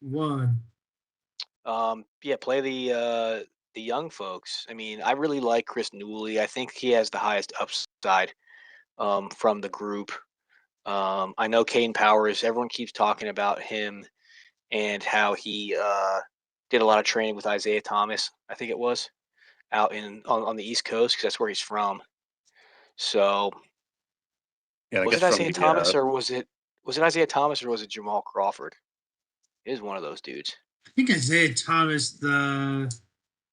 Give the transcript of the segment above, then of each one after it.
one. Yeah, play the young folks. I mean, I really like Chris Newley. I think he has the highest upside from the group. I know Kane Powers. Everyone keeps talking about him and how he did a lot of training with Isaiah Thomas. I think it was out on the East Coast because that's where he's from. So Yeah, I was guess it from Isaiah the Thomas or was it Isaiah Thomas or was it Jamal Crawford? It is one of those dudes. I think Isaiah Thomas, the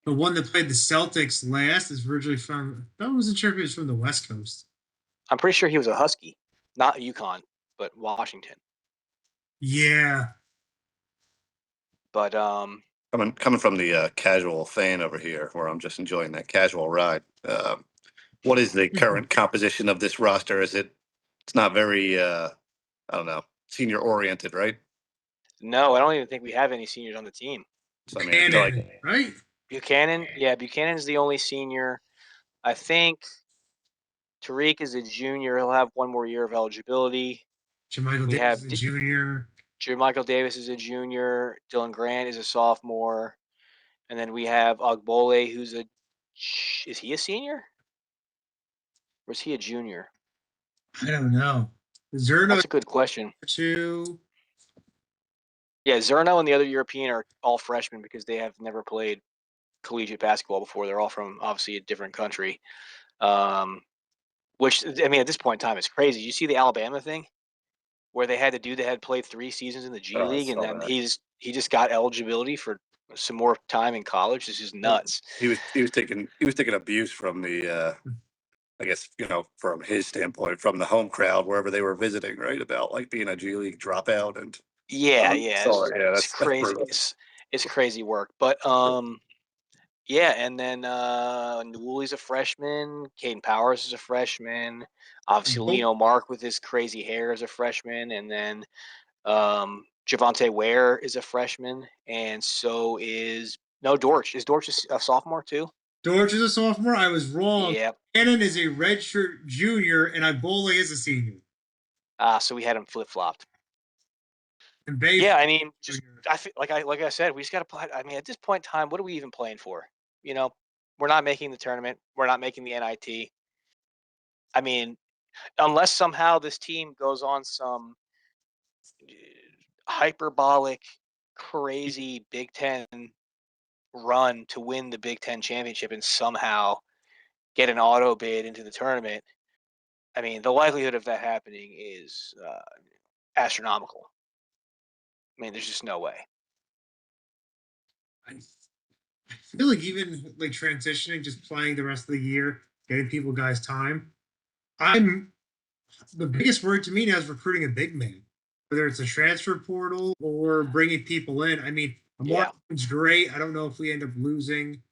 one that played the Celtics last, is originally from. I wasn't sure if he was from the West Coast. I'm pretty sure he was a Husky, not UConn, but Washington. Yeah, But coming from the casual fan over here, where I'm just enjoying that casual ride. What is the current composition of this roster? It's not very I don't know, senior oriented, right? no, I don't even think we have any seniors on the team. So I mean, I feel like Buchanan, right? Buchanan, yeah, Buchanan's the only senior. I think Tariq is a junior. He'll have one more year of eligibility. Jermichael We Davis have is a junior. Michael Davis is a junior. Dylan Grant is a sophomore, and then we have Ogbole, who's a is he a senior or is he a junior? I don't know. Zerno That's a good question. two. Yeah, Zerno and the other European are all freshmen because they have never played collegiate basketball before. They're all from obviously a different country. Um, which I mean, at this point in time, it's crazy. You see the Alabama thing where they had they had played 3 seasons in the G I League, and saw then that. he just got eligibility for some more time in college. This is Well, nuts. he was taking abuse from the I guess from his standpoint from the home crowd wherever they were visiting, right? About like being a G League dropout and Yeah, yeah, so yeah, it's that's crazy. brutal. It's crazy work, but yeah, and then Newell's a freshman. Caden Powers is a freshman. Obviously, Both. Lino Mark with his crazy hair is a freshman, and then Javante Ware is a freshman, and so is no Dortch. Is Dortch a sophomore too? George is a sophomore. I was wrong. Yeah. Cannon is a redshirt junior, and Ibole is a senior. So we had him flip flopped. And Bay Yeah, I mean, just junior. I feel like I said, we just got to play. I mean, at this point in time, what are we even playing for? You know, we're not making the tournament. We're not making the NIT. I mean, unless somehow this team goes on some hyperbolic, crazy Big Ten run to win the Big Ten championship and somehow get an auto bid into the tournament. I mean, the likelihood of that happening is astronomical. I mean, there's just no way. I feel like even like transitioning, just playing the rest of the year, getting people guys time. I'm the biggest word to me now is recruiting a big man, whether it's a transfer portal or bringing people in. I mean, Yeah. Amar's great. I don't know if we end up losing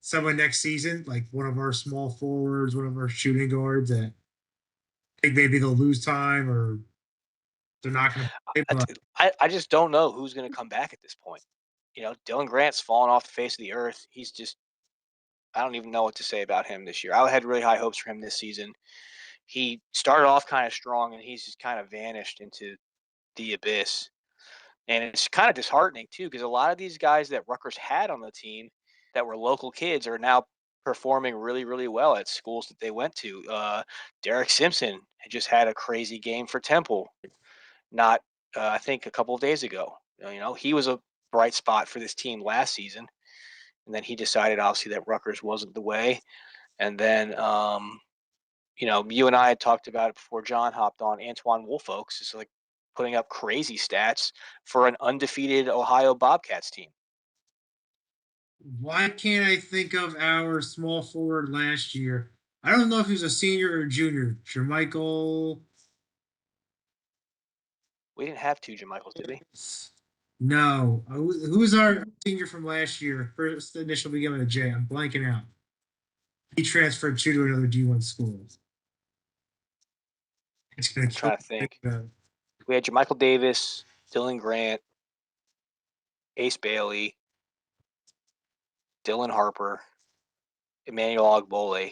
someone next season, like one of our small forwards, one of our shooting guards. That I think maybe they'll lose time or they're not going to play. But I just don't know who's going to come back at this point. You know, Dylan Grant's fallen off the face of the earth. He's just, I don't even know what to say about him this year. I had really high hopes for him this season. He started off kind of strong and he's just kind of vanished into the abyss. And it's kind of disheartening too, because a lot of these guys that Rutgers had on the team that were local kids are now performing really, really well at schools that they went to. Derek Simpson had just had a crazy game for Temple, not I think a couple of days ago. You know, he was a bright spot for this team last season, and then he decided obviously that Rutgers wasn't the way. And then you know, you and I had talked about it before John hopped on. Antoine Woolfolks is like putting up crazy stats for an undefeated Ohio Bobcats team. why can't I think of our small forward last year? I don't know if he was a senior or a junior. Jermichael. We didn't have two Jamichaels, did we? No. Who's our senior from last year? First initial beginning of J. I'm blanking out. He transferred to another D1 school. It's going I'm to kill trying to me. think. We had Jamichael Davis, Dylan Grant, Ace Bailey, Dylan Harper, Emmanuel Ogbole.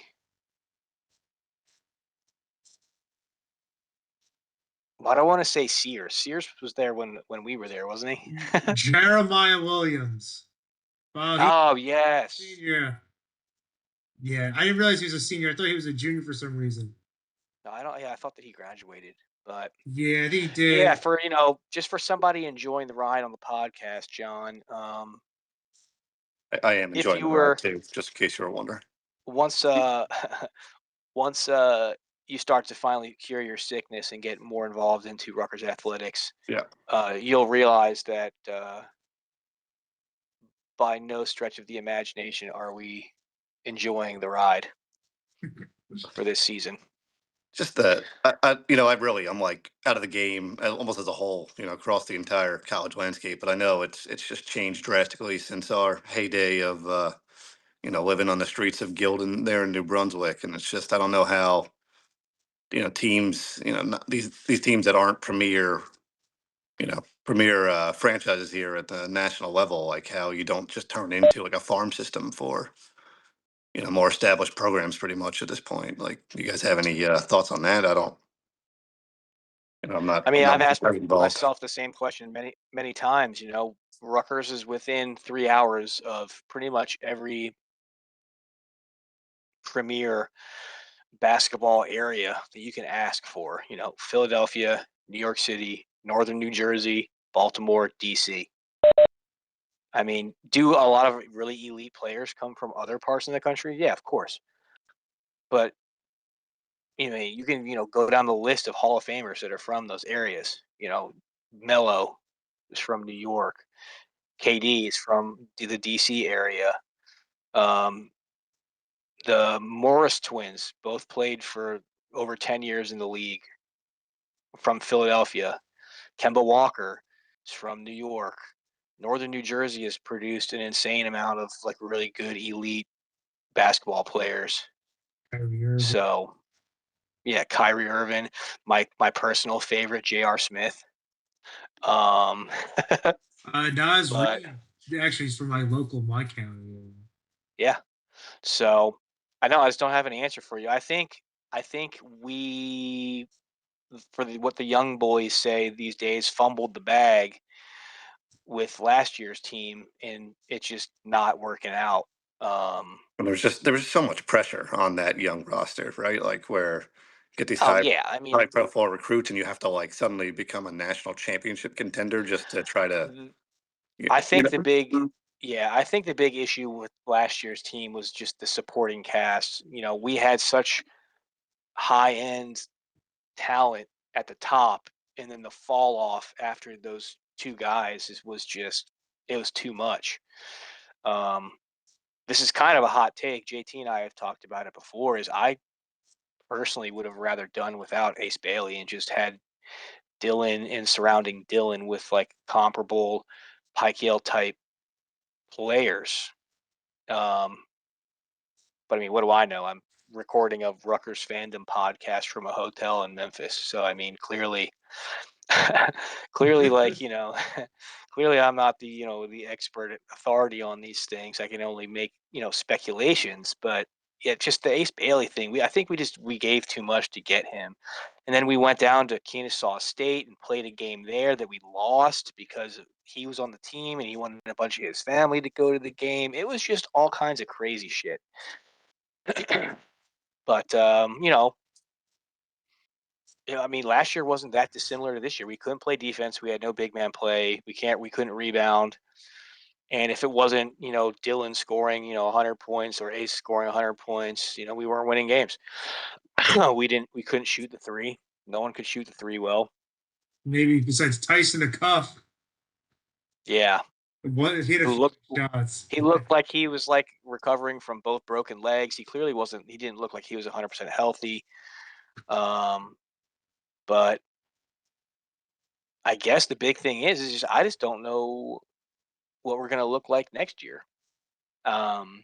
Why do I want to say Sears? Sears was there when we were there, wasn't he? Jeremiah Williams. Wow, he's Oh a yes. senior. Yeah, I didn't realize he was a senior. I thought he was a junior for some reason. No, I don't. Yeah, I thought that he graduated, but Yeah, I think he yeah, did. for just for somebody enjoying the ride on the podcast, John. I am If enjoying you the ride were too, just in case you were wondering. once once you start to finally cure your sickness and get more involved into Rutgers athletics, Yeah. you'll realize that by no stretch of the imagination are we enjoying the ride for this season. Just I'm like out of the game almost as a whole, across the entire college landscape. But I know it's just changed drastically since our heyday of, living on the streets of Gildan there in New Brunswick. And it's just, I don't know how, teams, not, these teams that aren't premier franchises here at the national level, like how you don't just turn into like a farm system for, more established programs pretty much at this point. Like, you guys have any thoughts on that? I don't. I I'm mean, I've not asked very involved. myself the same question many times. Rutgers is within 3 hours of pretty much every premier basketball area that you can ask for. Philadelphia, New York City, Northern New Jersey, Baltimore, DC. I mean, do a lot of really elite players come from other parts of the country? Yeah, of course. But you can go down the list of Hall of Famers that are from those areas. Melo is from New York. KD is from the DC area. Um, the Morris twins both played for over 10 years in the league from Philadelphia. Kemba Walker is from New York. Northern New Jersey has produced an insane amount of like really good elite basketball players. Kyrie Irving. So yeah, Kyrie Irving, my personal favorite, J.R. Smith. Um, Nas but Reed. Actually, he's from my my county. yeah, so I just don't have an answer for you. I think we what the young boys say these days fumbled the bag with last year's team, and it's just not working out. Um, And there was so much pressure on that young roster, right? Like, where you get these oh yeah, I high mean, profile recruits, and you have to like suddenly become a national championship contender just to try to, you I you think the big yeah, I think the big issue with last year's team was just the supporting cast. We had such high end talent at the top, and then the fall off after those two guys was just it was too much. Um, this is kind of a hot take. JT and I have talked about it before. Is I personally would have rather done without Ace Bailey and just had Dylan and surrounding Dylan with like comparable Pike Yale type players. Um, but I mean, what do I know? I'm recording a Rutgers fandom podcast from a hotel in Memphis. So I mean, clearly, clearly, like clearly, I'm not the expert authority on these things. I can only make speculations. But yeah, just the Ace Bailey thing. I think we gave too much to get him, and then we went down to Kennesaw State and played a game there that we lost because he was on the team and he wanted a bunch of his family to go to the game. It was just all kinds of crazy shit. But I mean, last year wasn't that dissimilar to this year. We couldn't play defense. We had no big man play. We couldn't rebound. And if it wasn't, Dylan scoring, 100 points or Ace scoring 100 points, we weren't winning games. We couldn't shoot the three. No one could shoot the three well. Maybe besides Tyson the Cuff. Yeah. What he had a Who few looked shots. he looked like he was like recovering from both broken legs. He clearly wasn't he didn't look like he was 100% healthy. But I guess the big thing is just I just don't know what we're going to look like next year. Um,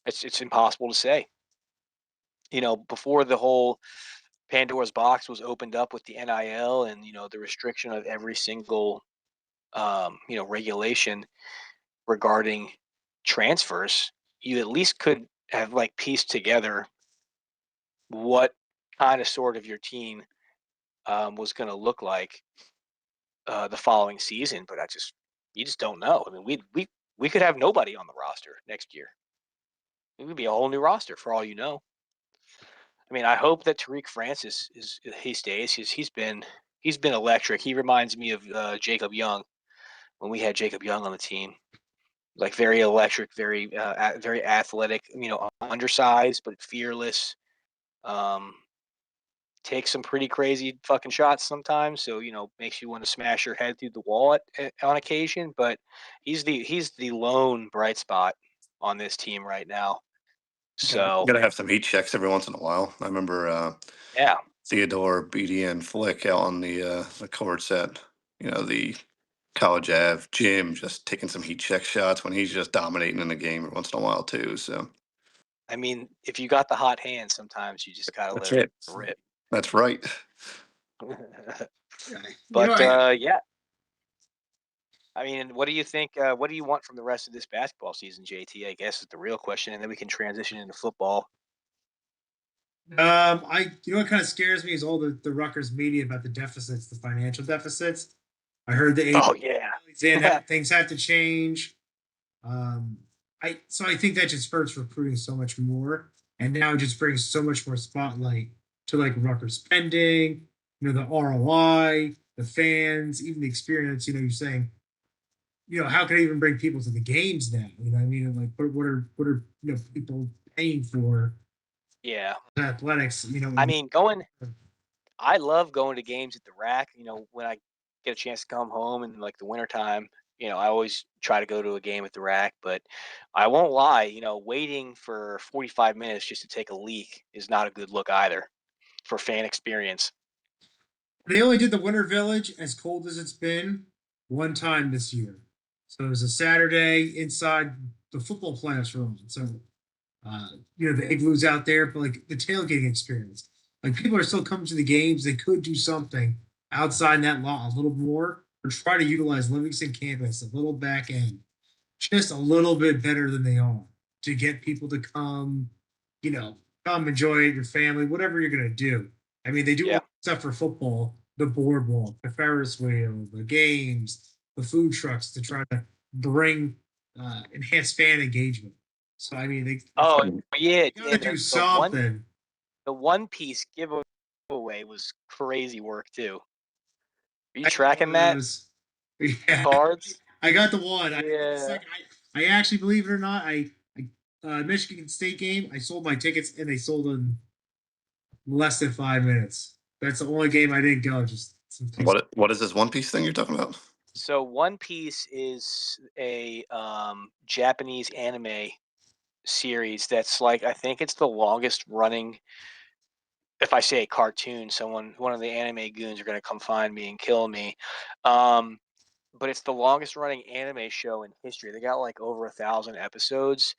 it's impossible to say. Before the whole Pandora's box was opened up with the NIL and the restriction of every single regulation regarding transfers, you at least could have like pieced together what kind of sort of your team was going to look like the following season, but you just don't know. I mean, we could have nobody on the roster next year. It would be a whole new roster for all you know. I mean, I hope that Tariq Francis he stays. He's been electric. He reminds me of Jacob Young when we had Jacob Young on the team. Like very electric, very athletic. Undersized but fearless. Um, Takes some pretty crazy fucking shots sometimes. So makes you want to smash your head through the wall on occasion. But he's the lone bright spot on this team right now. So Gotta have some heat checks every once in a while. I remember yeah, Theodore, Beatty, and Flick out on the courts at the College Ave gym, just taking some heat check shots when he's just dominating in the game every once in a while too. So I mean, if you got the hot hand, sometimes you just gotta that's let it it. rip. That's right. But yeah, I mean, what do you think? What do you want from the rest of this basketball season, JT? I guess is the real question, and then we can transition into football. What kind of scares me is all the Rutgers media about the deficits, the financial deficits. I heard Oh yeah, things have to change. So I think that just hurts recruiting so much more, and now it just brings so much more spotlight to like Rutgers spending, the ROI, the fans, even the experience. You're saying, how can I even bring people to the games now? What I mean? And like, what are people paying for yeah. athletics? I mean, I love going to games at the rack. When I get a chance to come home in like the wintertime, I always try to go to a game at the rack. But I won't lie, waiting for 45 minutes just to take a leak is not a good look either for fan experience. They only did the Winter Village, as cold as it's been, one time this year. So it was a Saturday inside the football playoffs were on. So the igloos out there, but like the tailgating experience. Like people are still coming to the games. They could do something outside that lot a little more, or try to utilize Livingston campus a little back end, just a little bit better than they are to get people to come, come enjoy it, your family, whatever you're gonna do. I mean, they do Yeah. all stuff for football, the boardwalk, the Ferris wheel, the games, the food trucks to try to bring enhanced fan engagement. So I mean, Oh yeah, they gotta and do the one something. the One Piece giveaway was crazy work too. Are you I tracking that was, yeah, cards? I got the one. Yeah. I actually, believe it or not, Michigan State game. I sold my tickets and they sold in less than 5 minutes. That's the only game I didn't go. Just some things. What is this One Piece thing you're talking about? So One Piece is a Japanese anime series that's like I think it's the longest running. If I say a cartoon, one of the anime goons are going to come find me and kill me. Um, but it's the longest running anime show in history. They got like over 1,000 episodes,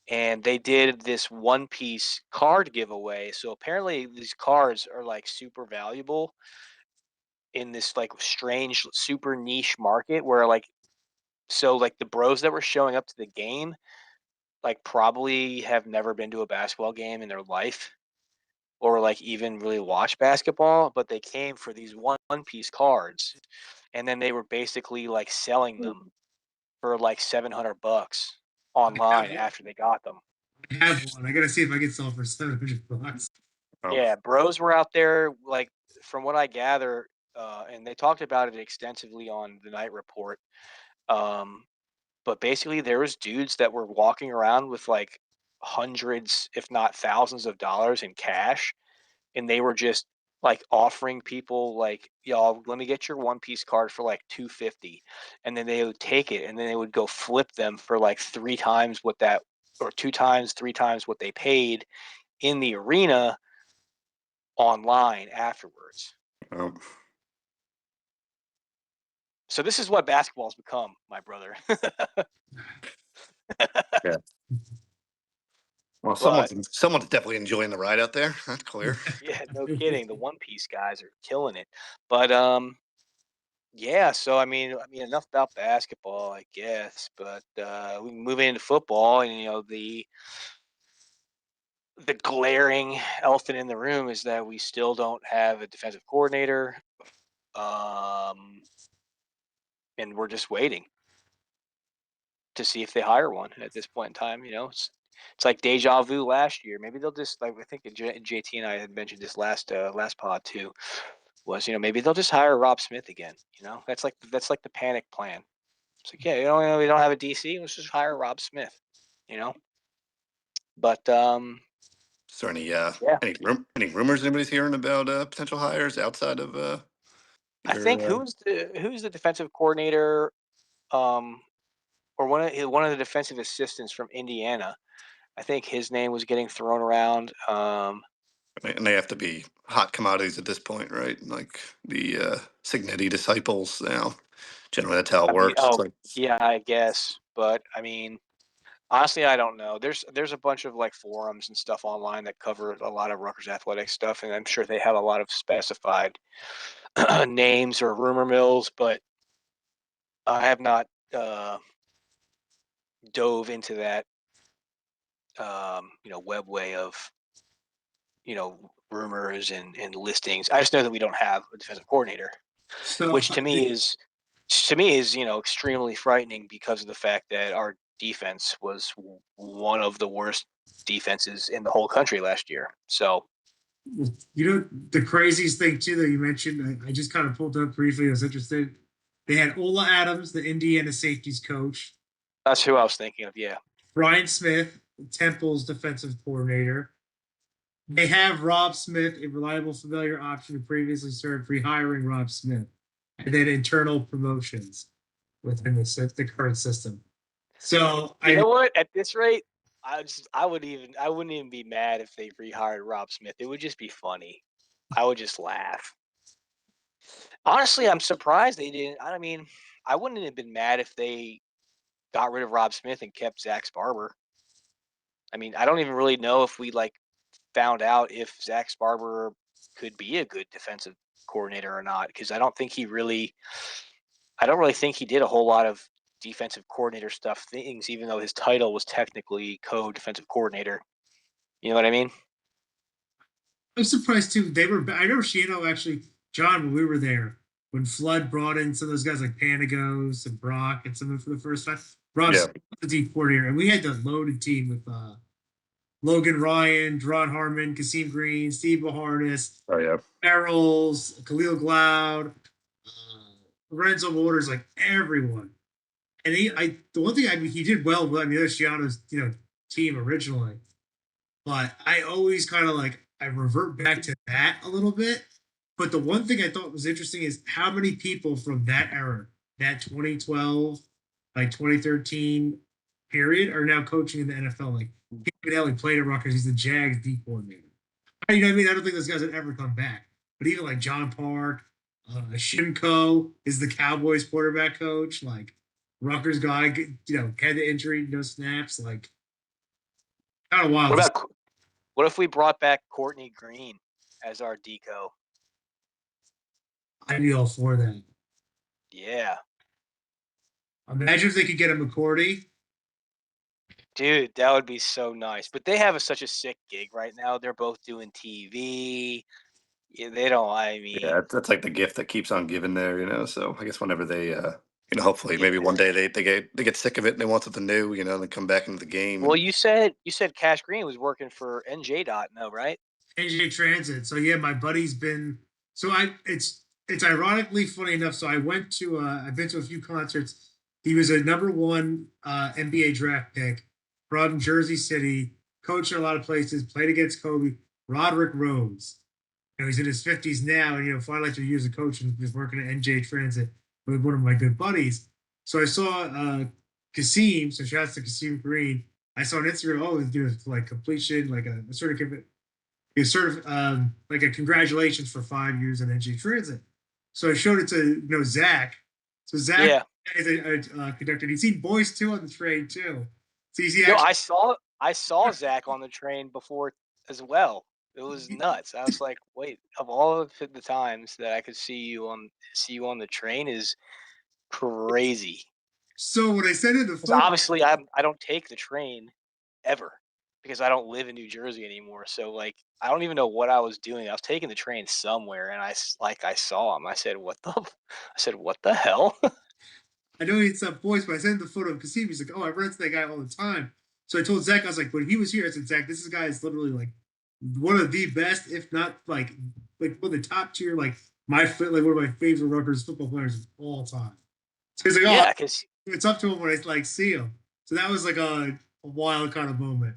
and they did this One Piece card giveaway. So apparently these cards are like super valuable in this like strange, super niche market where like the bros that were showing up to the game like probably have never been to a basketball game in their life or like even really watch basketball, but they came for these one piece cards and then they were basically like selling them for like $700 I online have, after they got them. I have one. I gotta see if I can sell for $700. Oh, Yeah, bros were out there like from what I gather, and they talked about it extensively on the night report. Um, but basically there was dudes that were walking around with like hundreds, if not thousands of dollars in cash, and they were just like offering people like, y'all, let me get your One Piece card for like 250, and then they would take it and then they would go flip them for like three times what that or two times, three times what they paid in the arena online afterwards. oh. So this is what basketball's become, my brother. Yeah. Well, But someone's definitely enjoying the ride out there. That's clear. yeah, no kidding. The One Piece guys are killing it. But yeah. So I mean, enough about basketball, I guess. But we can move into football, and the the glaring elephant in the room is that we still don't have a defensive coordinator, and we're just waiting to see if they hire one at this point in time. It's like deja vu last year. Maybe they'll just, like, I think JT and I had mentioned this last pod too. Was maybe they'll just hire Rob Smith again. That's like the panic plan. It's like, yeah, we don't have a DC. Let's just hire Rob Smith. But Is there any yeah, any rumors anybody's hearing about potential hires outside of I think your who's the defensive coordinator, or one of the defensive assistants from Indiana. I think his name was getting thrown around. and they have to be hot commodities at this point, right? Like the Signetti disciples now. Generally, that's how it I mean, works. It's like, yeah, I guess, but I mean, honestly, I don't know. There's a bunch of like forums and stuff online that cover a lot of Rutgers athletic stuff, and I'm sure they have a lot of specified names or rumor mills, but I have not dove into that webway of rumors and listings. I just know that we don't have a defensive coordinator, So which to me is extremely frightening because of the fact that our defense was one of the worst defenses in the whole country last year. So the craziest thing too that you mentioned, I just kind of pulled up briefly. I was interested. They had Ola Adams, the Indiana safeties coach, that's who I was thinking of. Yeah. Brian Smith, Temple's defensive coordinator. They have Rob Smith, a reliable, familiar option who previously served, rehiring Rob Smith, and then internal promotions within the current system. So You know what? At this rate, I wouldn't even be mad if they rehired Rob Smith. It would just be funny. I would just laugh. Honestly, I'm surprised they didn't. I mean, I wouldn't have been mad if they got rid of Rob Smith and kept Zach Barber. I mean, I don't even really know if we found out if Zach Barber could be a good defensive coordinator or not, because I don't really think he did a whole lot of defensive coordinator things, even though his title was technically co-defensive coordinator. You know what I mean? I'm surprised too. They were. I remember actually, John, when we were there, when Flood brought in some of those guys like Panagos and Brock and some of them for the first time. Rob yeah, Smith was the deep coordinator, and we had the loaded team with Logan Ryan, Deron Harmon, Kasim Green, Steve Baharnis, oh yeah, Merrills, Khalil Glaude, Lorenzo Waters, like everyone. And the one thing he did well. I mean, that's Gianno's team originally, but I always kind of I revert back to that a little bit. But the one thing I thought was interesting is how many people from that era, that 2012, 2013 period, are now coaching in the NFL. Like Pete played at Rutgers; he's the Jags D coordinator. You know what I mean? I don't think those guys would ever come back. But even like John Park, Shimko is the Cowboys quarterback coach. Like Rutgers guy, had the injury, no snaps. Like kind of wild. What if we brought back Courtney Green as our deco? I'd be all for that. Yeah. Imagine if they could get a McCourty. Dude, that would be so nice. But they have such a sick gig right now. They're both doing TV. Yeah, they don't. I mean, yeah. That's like the gift that keeps on giving there, So I guess whenever they, hopefully yeah. maybe one day they get sick of it and they want something new, they come back into the game. Well, you said Cash Green was working for NJ Dot, no, right? NJ Transit. So yeah, my buddy's been. So it's ironically funny enough. So I've been to a few concerts. He was a number one NBA draft pick from Jersey City. Coached in a lot of places. Played against Kobe. Roderick Rose. He's in his 50s now, and finally after years of coaching, he's working at NJ Transit with one of my good buddies. So I saw Kasim. So shouts to Kasim Green. I saw on Instagram, like completion, like a sort of like a congratulations for 5 years at NJ Transit. So I showed it to Zach. So Zach is a conductor. He's seen Boys 2 on the train too. So I saw Zach on the train before as well. It was nuts. I was like, wait, of all of the times that I could see you on the train is crazy. So when I sent in the Because photo, obviously I don't take the train ever. because I don't live in New Jersey anymore. So like I don't even know what I was doing. I was taking the train somewhere, and I saw him. I said, "What the?" I said, "What the hell?" I know he's some voice, but I sent him the photo of Kasim. He's like, "Oh, I run into that guy all the time." So I told Zach, I was like, when he was here, I said, "Zach, this guy is literally like one of the best, if not like one of the top tier, like like one of my favorite Rutgers football players of all time." So he's like, "Oh, Yeah, because it's up to him when I like see him." So that was like a wild kind of moment.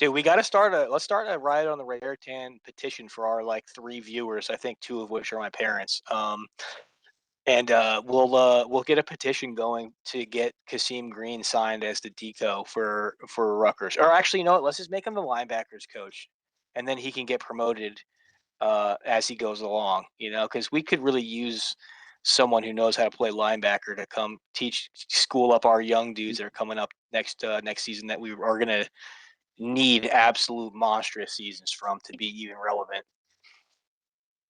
dude, we got to start a let's start a Riot on the Raritan petition for our like 3 viewers. I think 2 of which are my parents. And we'll get a petition going to get Kasim Green signed as the deco for Rutgers. Or actually, you know what? Let's just make him the linebackers coach, and then he can get promoted as he goes along. You know, because we could really use someone who knows how to play linebacker to come teach school up our young dudes that are coming up next season that we are gonna need absolute monstrous seasons from to be even relevant.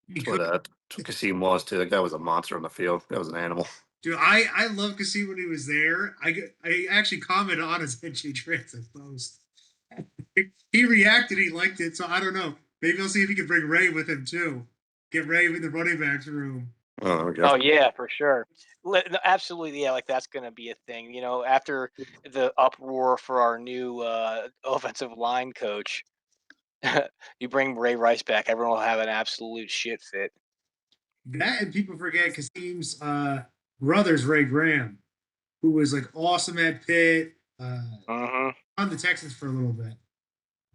He What could, Kasim was too. That guy was a monster on the field. That was an animal. dude. I love Kasim when he was there. I actually commented on his NG Transit post. He reacted. He liked it. So I don't know. Maybe I'll see if he can bring Ray with him too. Get Ray in the running backs room. Oh, there we go. Oh yeah, for sure. Absolutely, yeah. Like that's going to be a thing. You know, after the uproar for our new offensive line coach, you bring Ray Rice back, everyone will have an absolute shit fit. That and people forget Kasim's brothers, Ray Graham, who was like awesome at Pitt, Mm-hmm. on the Texans for a little bit.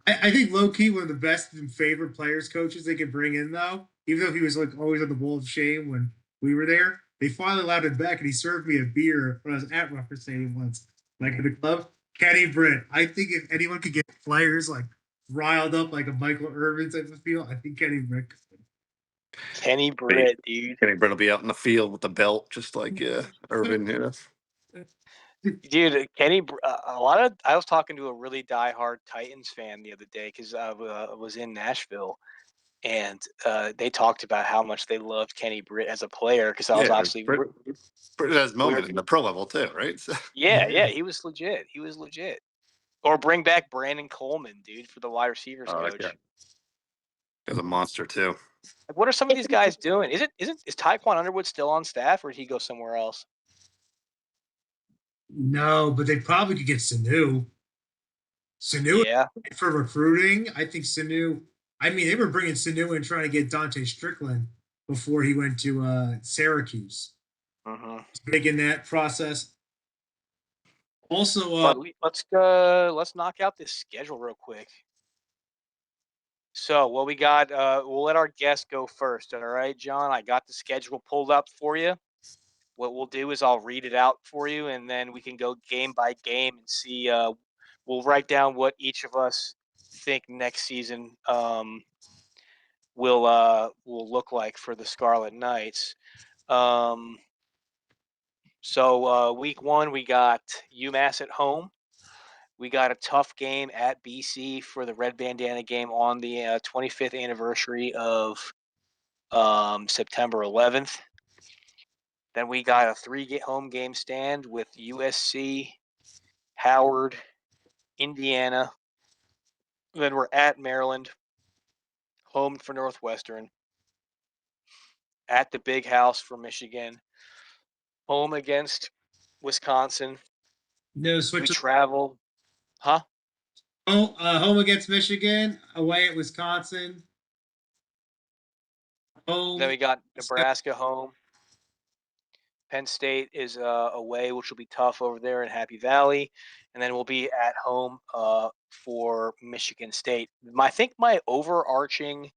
I think low key one of the best and favorite players coaches they could bring in though, even though he was like always on the wall of shame when we were there. They finally allowed him back, and he served me a beer when I was at Rutgers Stadium once, like in the club. Kenny Britt. I think if anyone could get players like riled up like a Michael Irvin type of feel, I think Kenny Britt could. Kenny Britt, dude. Kenny Britt will be out in the field with the belt, just like Irvin. You know. Dude, a lot of I was talking to a really diehard Titans fan the other day because I was in Nashville, and they talked about how much they loved Kenny Britt as a player because I was Yeah, actually Britt has moment in the pro level too, right? So, yeah, he was legit. He was legit. Or bring back Brandon Coleman, dude, for the wide receivers yeah, coach. he was a monster too. Like, what are some of these guys doing? Is Tyquan Underwood still on staff, or did he go somewhere else? No, but they probably could get Sanu. Sanu Yeah. for recruiting. I think Sanu. I mean, they were bringing Sanu in trying to get Dante Strickland before he went to Syracuse. Mm-hmm. Big in that process. Also, But let's knock out this schedule real quick. So what we got? We'll let our guest go first. All right, John. I got the schedule pulled up for you. What we'll do is I'll read it out for you, and then we can go game by game and see. We'll write down what each of us think next season will look like for the Scarlet Knights. So week 1 we got UMass at home. We got a tough game at BC for the Red Bandana game on the 25th anniversary of September 11th. Then we got a 3 home game stand with USC, Howard, Indiana. Then we're at Maryland, home for Northwestern, at the Big House for Michigan, home against Wisconsin. no We switch. travel, huh? Home against Michigan, away at Wisconsin. Then Home. we got Nebraska home. Penn State is away, which will be tough over there in Happy Valley, and then we'll be at home for Michigan State. I think my overarching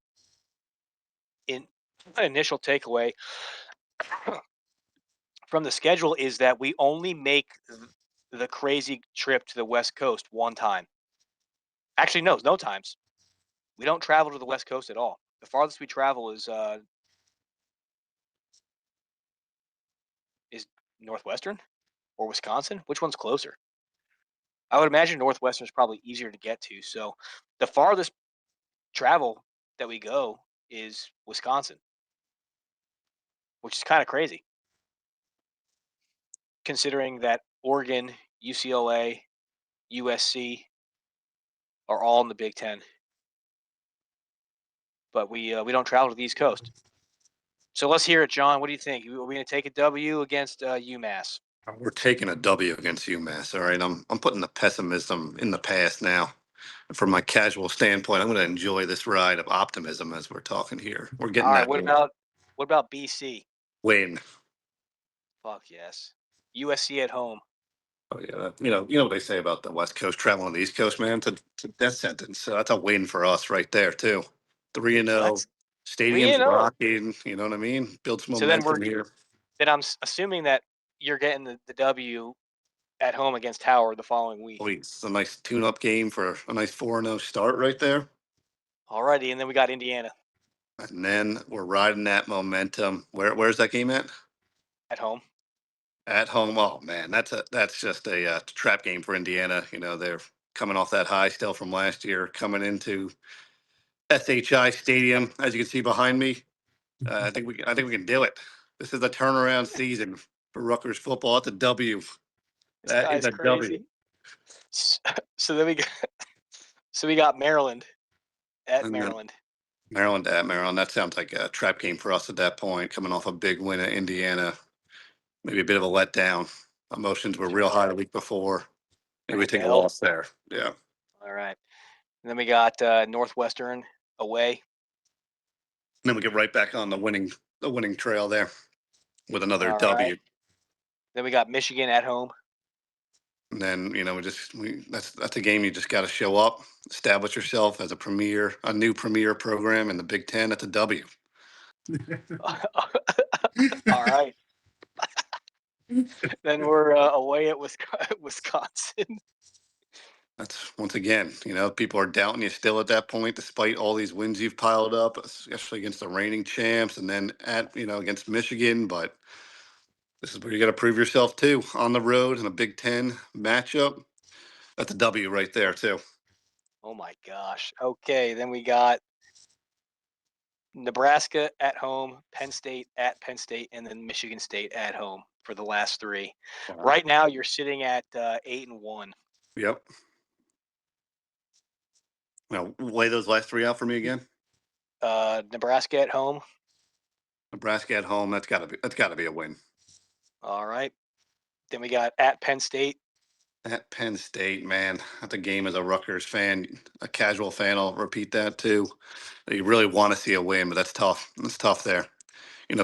initial takeaway from the schedule is that we only make the crazy trip to the West Coast one time. Actually, no times. We don't travel to the West Coast at all. The farthest we travel is Northwestern or Wisconsin. Which one's closer? I would imagine Northwestern is probably easier to get to. So the farthest travel that we go is Wisconsin, which is kind of crazy considering that Oregon, UCLA, USC are all in the Big Ten. But we don't travel to the East Coast. So let's hear it, John. What do you think? Are we going to take a W against UMass? We're taking a W against UMass. All right, I'm putting the pessimism in the past now. From my casual standpoint, I'm going to enjoy this ride of optimism as we're talking here. We're All getting right. that What about BC? win. Fuck yes. USC at home. Oh yeah, you know what they say about the West Coast traveling to the East Coast, man. To death sentence. So that's a win for us right there too. 3-0, Let's 3 stadium's and 0. rocking. You know what I mean? Build some So then momentum here. I'm assuming that you're getting the W at home against Howard the following week. Wait, it's a nice tune-up game for a nice 4-0 start right there. Alrighty, and then we got Indiana And then we're riding that momentum. Where's that game at? at home. At home. Oh man, that's just a trap game for Indiana. You know they're coming off that high still from last year, coming into SHI Stadium, as you can see behind me. I think we can do it. This is a turnaround season for Rutgers football. It's a W. This That is guy's a W. crazy. So then we got Maryland at And then Maryland. Maryland at Maryland. That sounds like a trap game for us at that point. Coming off a big win at Indiana, maybe a bit of a letdown. Emotions were real high the week before. Maybe we Had the take a L. loss there. Yeah. All right. And then we got Northwestern away. And then we get right back on the winning trail there with another All W. right. Then we got Michigan at home. And then that's a game you just got to show up, establish yourself as a new premier program in the Big Ten. That's a W. All right. Then we're away at Wisconsin. That's once again, people are doubting you still at that point, despite all these wins you've piled up, especially against the reigning champs, and then against Michigan. But this is where you got to prove yourself too on the road in a Big Ten matchup. That's a W right there too. Oh my gosh. Okay. Then we got Nebraska at home, Penn State at Penn State, and then Michigan State at home for the last three. Wow. Right now, you're sitting at 8-1. Yep. Now lay those last three out for me again. Nebraska at home. Nebraska at home. That's gotta be a win. All right. Then we got at Penn State. At Penn State, man, that's a game as a Rutgers fan, a casual fan. I'll repeat that too. You really want to see a win, but that's tough. It's tough there.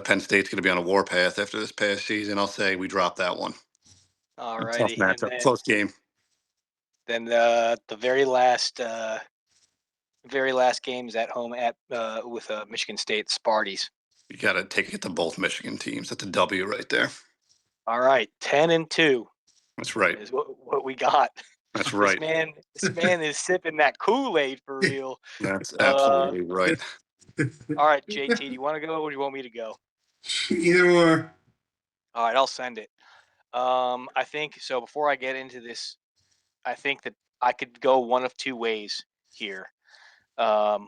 Penn State's going to be on a warpath after this past season. I'll say we drop that one. All A tough righty. And matchup, close game. then the very last game is at home with Michigan State Sparties. You got to take it to both Michigan teams. That's a W right there. All right, 10-2. That's right. Is what we got. That's right. This man is sipping that Kool-Aid for real. That's absolutely right. All right, JT, do you want to go or do you want me to go? Either or. All right, I'll send it. I think so. Before I get into this, I think that I could go one of two ways here. I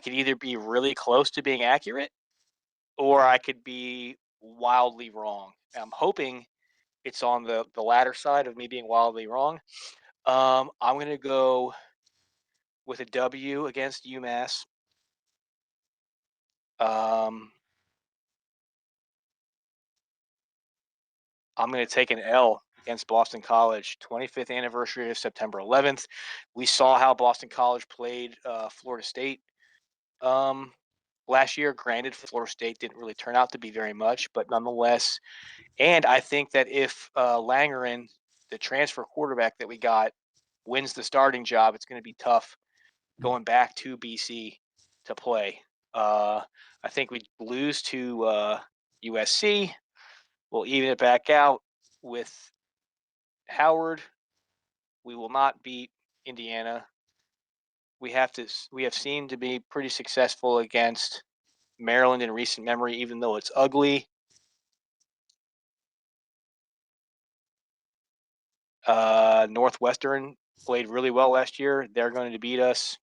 could either be really close to being accurate, or I could be wildly wrong. I'm hoping it's on the latter side of me being wildly wrong. I'm going to go with a W against UMass. I'm going to take an L against Boston College. 25th anniversary of September 11th. We saw how Boston College played Florida State last year. Granted, Florida State didn't really turn out to be very much, but nonetheless. And I think that if Langerin, the transfer quarterback that we got, wins the starting job, it's going to be tough going back to BC to play. I think we lose to USC. We'll even it back out with Howard. We will not beat Indiana. We have seen to be pretty successful against Maryland in recent memory, even though it's ugly. Northwestern played really well last year. They're going to beat us.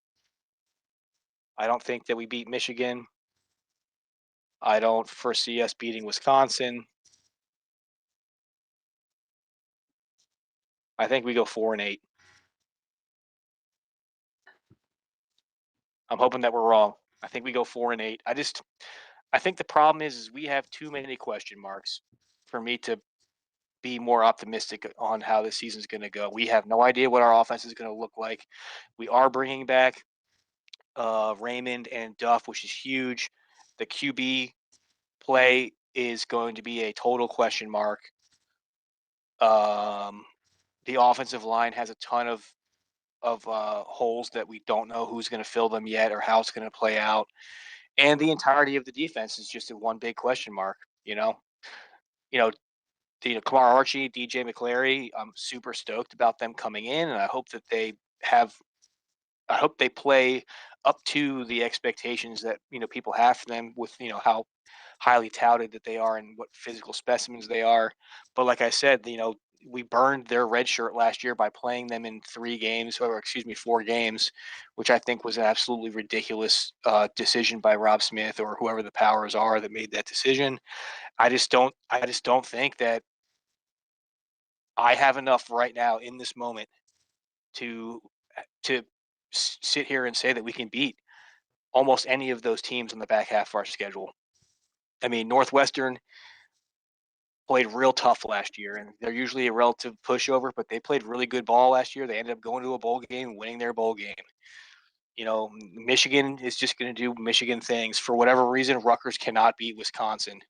I don't think that we beat Michigan. I don't foresee us beating Wisconsin. I think we go 4-8. I'm hoping that we're wrong. I think we go 4-8. I think the problem is we have too many question marks for me to be more optimistic on how this season's going to go. We have no idea what our offense is going to look like. We are bringing back Raymond and Duff, which is huge. The QB play is going to be a total question mark. The offensive line has a ton of holes that we don't know who's going to fill them yet or how it's going to play out. And the entirety of the defense is just a one big question mark. Kamar Archie, DJ McClary, I'm super stoked about them coming in, and I hope that they play up to the expectations that people have for them with how highly touted that they are and what physical specimens they are. But like I said, we burned their red shirt last year by playing them in 4 games, which I think was an absolutely ridiculous decision by Rob Smith or whoever the powers are that made that decision. I just don't think that I have enough right now in this moment to sit here and say that we can beat almost any of those teams in the back half of our schedule. I mean, Northwestern played real tough last year, and they're usually a relative pushover, but they played really good ball last year. They ended up going to a bowl game, winning their bowl game. Michigan is just going to do Michigan things. For whatever reason, Rutgers cannot beat Wisconsin.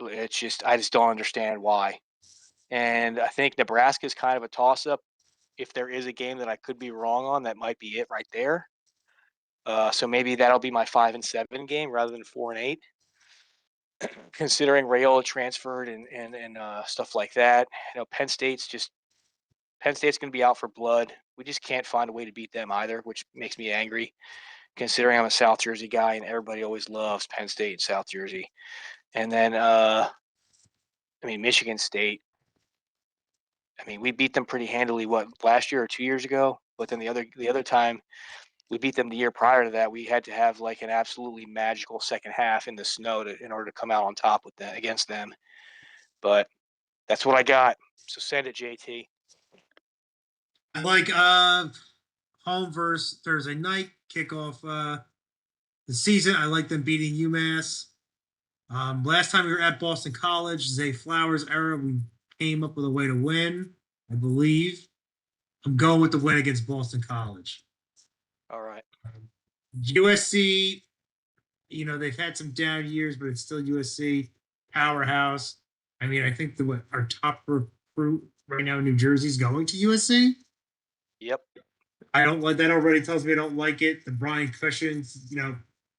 I just don't understand why. And I think Nebraska is kind of a toss-up. If there is a game that I could be wrong on, that might be it right there. So maybe that'll be my 5-7 game rather than 4-8. Considering Rayola transferred and stuff like that, Penn State's going to be out for blood. We just can't find a way to beat them either, which makes me angry. Considering I'm a South Jersey guy and everybody always loves Penn State and South Jersey, and then Michigan State. We beat them pretty handily. Last year or 2 years ago? But then the other time we beat them the year prior to that, we had to have like an absolutely magical second half in the snow in order to come out on top against them. But that's what I got. So send it, JT. I like home versus Thursday night kickoff the season. I like them beating UMass. Last time we were at Boston College, Zay Flowers era, we came up with a way to win, I believe. I'm going with the win against Boston College. All right. USC, they've had some down years, but it's still USC powerhouse. I think our top recruit right now in New Jersey is going to USC. Yep. I don't like that. Already tells me I don't like it. The Brian Cushings,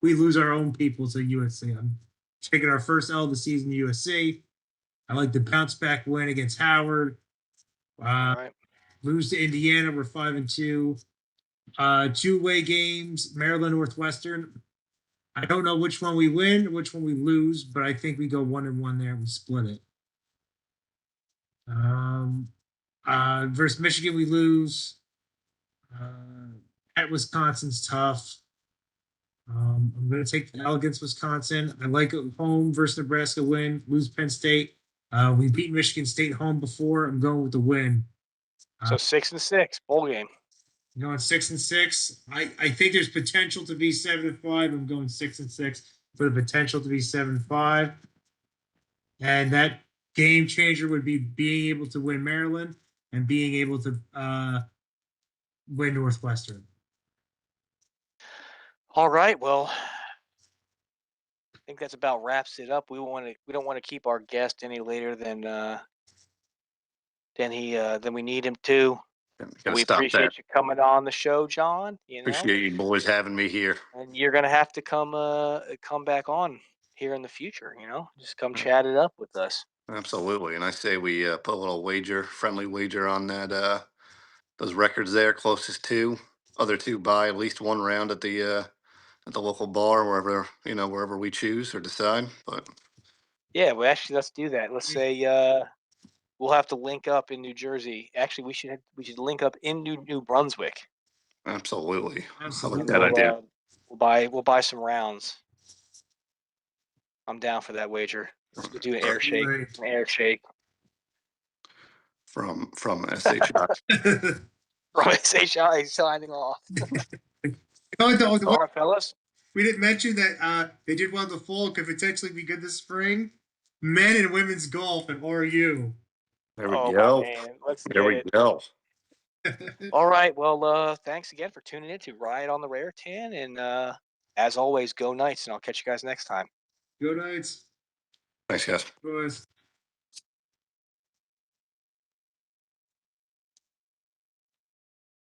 we lose our own people to USC. I'm taking our first L of the season to USC. I like the bounce back win against Howard. All right. Lose to Indiana. We're 5-2. 2-way games. Maryland Northwestern. I don't know which one we win, which one we lose, but I think we go 1-1 there. We split it. Versus Michigan, we lose. At Wisconsin's tough. I'm going to take the L against Wisconsin. I like a home versus Nebraska win. Lose Penn State. We've beaten Michigan State home before. I'm going with the win. So 6-6 bowl game. Going 6-6. I think there's potential to be 7-5. I'm going 6-6 for the potential to be 7-5. And that game changer would be being able to win Maryland and being able to win Northwestern. All right. Well, I think that's about wraps it up. We don't want to keep our guest any later than we need him to. We appreciate you coming on the show, John. Appreciate you boys having me here. And you're gonna have to come back on here in the future. Just come chat it up with us. Absolutely, and I say we put a little friendly wager on that. Those records there, closest two, other two by at least one round at the local bar, wherever we choose or decide. But yeah, well, actually, let's do that. Let's say we'll have to link up in New Jersey. Actually, we should link up in New Brunswick. Absolutely. I like Absolutely. that idea. We'll buy some rounds. I'm down for that wager. Let's do an air shake. An air shake. From SHI. From SHI signing off. All right, fellas. We didn't mention that they did well in the fall. Could potentially be good this spring. Men and women's golf at RU. There we Oh, go. my man. Let's There get we it. go. All right. Well, thanks again for tuning in to Riot on the Raritan. And as always, go Knights, and I'll catch you guys next time. Go Knights. Thanks, guys. Boys.